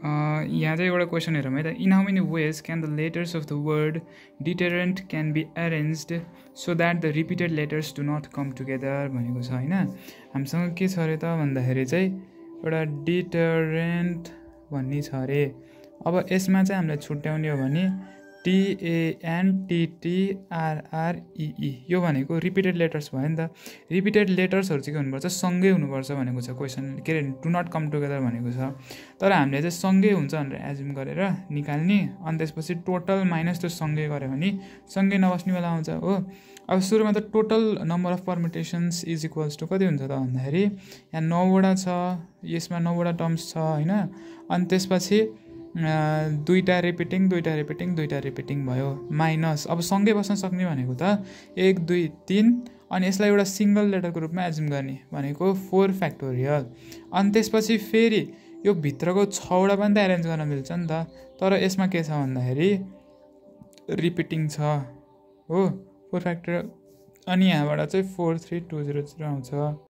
यहाँ चाहिँ एउटा क्वेसन हेरौँ है त in how many ways can the letters of the word deterrent can be arranged so that the repeated letters do not come together भनेको छ होइन हामीसँग के छ अरे त भन्दाखेरि चाहिँ एउटा डिटरेन्ट भन्ने छ अरे अब यसमा चाहिँ हामीलाई छुट्याउने हो भने TANTTRREE यो भनेको रिपिटेड लेटर्स भयो नि त रिपिटेड लेटर्सहरू चाहिँ के हुनुपर्छ सँगै हुनुपर्छ भनेको छ क्वेसन के अरे डु नट कम टुगेदर भनेको छ तर हामीले चाहिँ सँगै हुन्छ भनेर एज्युम गरेर निकाल्ने अनि त्यसपछि टोटल माइनस त्यो सँगै गऱ्यो भने सँगै नबस्ने बेला आउँछ हो अब सुरुमा त total number of permutations is equals to कति हुन्छ त भन्दाखेरि यहाँ 9 वटा छ यसमा 9 वटा टर्म्स छ होइन अनि त्यसपछि दुईटा रिपिटिङ भयो माइनस अब सँगै बस्न सक्ने भनेको त 1 2 3 अनि यसलाई एउटा सिंगल लेटरको रूपमा एज्युम गर्ने भनेको 4 फ्याक्टोरियल अनि त्यसपछि फेरि यो भित्रको 6 वटा पनि त एरेन्ज गर्न मिल्छ नि त तर यसमा के छ भन्दाखेरि रिपिटिङ छ हो 4 फ्याक्टोरियल अनि यहाँबाट चाहिँ 43200 आउँछ